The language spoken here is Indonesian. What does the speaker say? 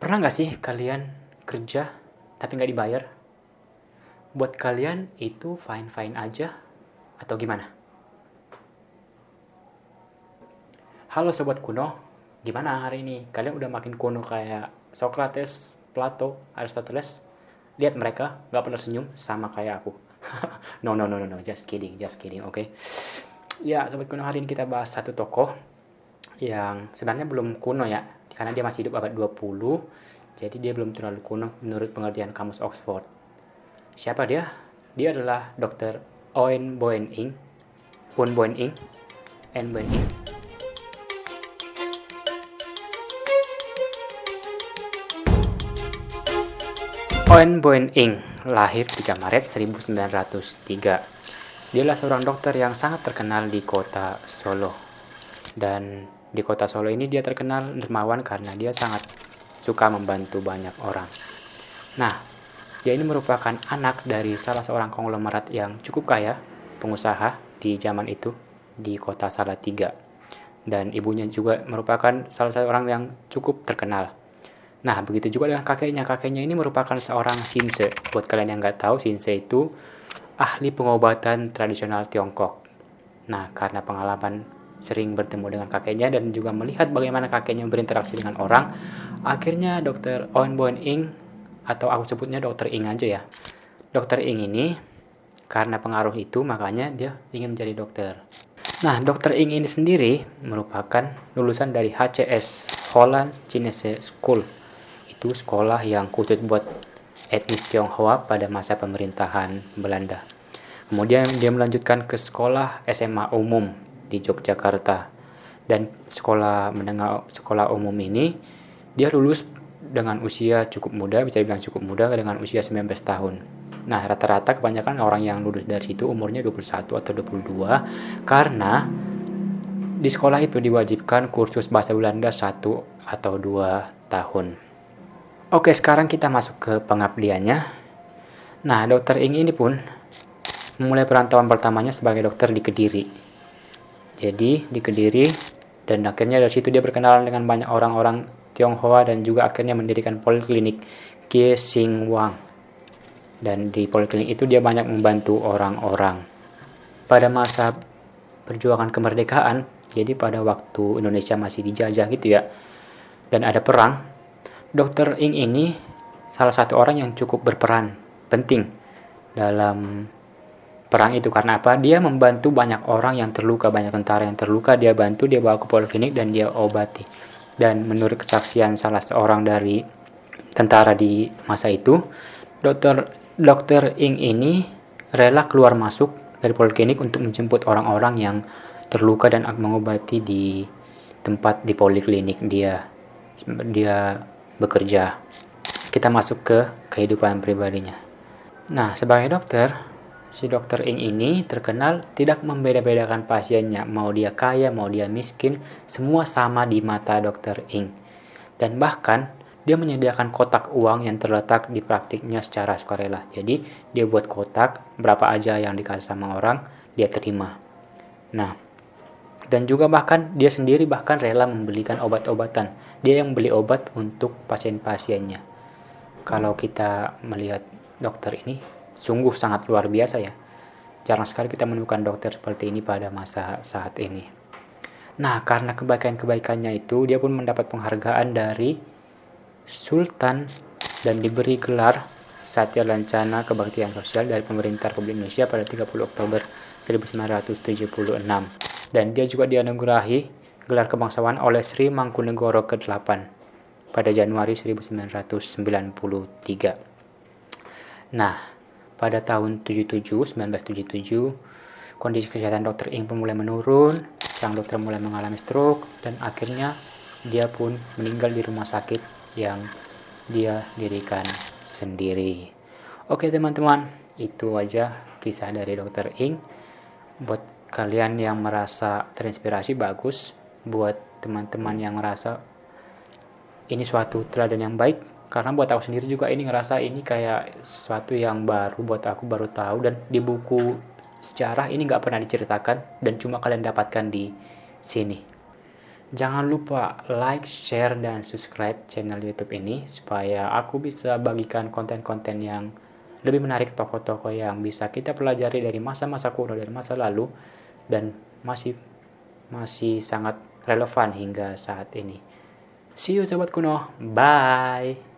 Pernah nggak sih kalian kerja tapi nggak dibayar? Buat kalian itu fine-fine aja atau gimana? Halo Sobat Kuno, gimana hari ini? Kalian udah makin kuno kayak Socrates, Plato, Aristoteles? Lihat mereka nggak pernah senyum sama kayak aku. No, no, no, no, no, just kidding, oke? Okay? Ya, Sobat Kuno, hari ini kita bahas satu tokoh yang sebenarnya belum kuno ya, karena dia masih hidup abad 20, jadi dia belum terlalu kuno menurut pengertian kamus Oxford. Siapa dia? Dia adalah Dr. Owen Boeing, Un Boeing, N Boeing. Owen Boeing lahir 3 Maret 1903. Dia adalah seorang dokter yang sangat terkenal di kota Solo. Dan di kota Solo ini dia terkenal dermawan karena dia sangat suka membantu banyak orang. Nah, dia ini merupakan anak dari salah seorang konglomerat yang cukup kaya, pengusaha di zaman itu di kota Salatiga. Dan ibunya juga merupakan salah satu orang yang cukup terkenal. Nah, begitu juga dengan kakeknya. Kakeknya ini merupakan seorang Shinsei. Buat kalian yang nggak tahu, Shinsei itu ahli pengobatan tradisional Tiongkok. Nah, karena pengalaman sering bertemu dengan kakeknya dan juga melihat bagaimana kakeknya berinteraksi dengan orang, akhirnya Dr. Owen Boeing, atau aku sebutnya Dr. Ing aja ya. Dr. Ing ini, karena pengaruh itu, makanya dia ingin menjadi dokter. Nah, Dr. Ing ini sendiri merupakan lulusan dari HCS, Holland Chinese School. Itu sekolah yang khusus buat etnis Tionghoa pada masa pemerintahan Belanda. Kemudian dia melanjutkan ke sekolah SMA umum di Yogyakarta. Dan sekolah umum ini dia lulus dengan usia cukup muda, bisa dibilang cukup muda, dengan usia 19 tahun. Nah, rata-rata kebanyakan orang yang lulus dari situ umurnya 21 atau 22 karena di sekolah itu diwajibkan kursus bahasa Belanda 1 atau 2 tahun. Oke, sekarang kita masuk ke pengabdiannya. Nah, Dr. Ing ini pun memulai perantauan pertamanya sebagai dokter di Kediri. Jadi, di Kediri, dan akhirnya dari situ dia berkenalan dengan banyak orang-orang Tionghoa dan juga akhirnya mendirikan poliklinik Kie Sing Wang. Dan di poliklinik itu dia banyak membantu orang-orang. Pada masa perjuangan kemerdekaan, jadi pada waktu Indonesia masih dijajah gitu ya, dan ada perang, Dr. Ing ini salah satu orang yang cukup berperan penting dalam perang itu. Karena apa? Dia membantu banyak orang yang terluka, banyak tentara yang terluka, dia bantu, dia bawa ke poliklinik dan dia obati. Dan menurut kesaksian salah seorang dari tentara di masa itu, Dr. Ing ini rela keluar masuk dari poliklinik untuk menjemput orang-orang yang terluka dan mengobati di tempat di poliklinik dia bekerja. Kita masuk ke kehidupan pribadinya. Nah, sebagai dokter, si Dr. Ing ini terkenal tidak membeda-bedakan pasiennya, mau dia kaya, mau dia miskin, semua sama di mata Dr. Ing. Dan bahkan dia menyediakan kotak uang yang terletak di praktiknya secara sukarela. Jadi dia buat kotak, berapa aja yang dikasih sama orang, dia terima. Nah, dan juga bahkan dia sendiri bahkan rela membelikan obat-obatan. Dia yang beli obat untuk pasien-pasiennya. Kalau kita melihat dokter ini, sungguh sangat luar biasa ya. Jarang sekali kita menemukan dokter seperti ini pada masa saat ini. Nah, karena kebaikan-kebaikannya itu, dia pun mendapat penghargaan dari Sultan dan diberi gelar Satya Lancana Kebaktian Sosial dari pemerintah Republik Indonesia pada 30 Oktober 1976. Dan dia juga dianugerahi gelar kebangsaan oleh Sri Mangkunegoro ke-8 pada Januari 1993. Nah, pada tahun 1977, kondisi kesehatan Dr. Ing pun mulai menurun, sang dokter mulai mengalami stroke, dan akhirnya dia pun meninggal di rumah sakit yang dia dirikan sendiri. Oke teman-teman, itu aja kisah dari Dr. Ing. Buat kalian yang merasa terinspirasi, bagus. Buat teman-teman yang merasa ini suatu teladan yang baik, karena buat aku sendiri juga ini ngerasa ini kayak sesuatu yang baru buat aku, baru tahu, dan di buku sejarah ini nggak pernah diceritakan dan cuma kalian dapatkan di sini. Jangan lupa like, share, dan subscribe channel YouTube ini supaya aku bisa bagikan konten-konten yang lebih menarik, tokoh-tokoh yang bisa kita pelajari dari masa-masa kuno, dari masa lalu, dan masih sangat relevan hingga saat ini. See you sobat kuno, bye.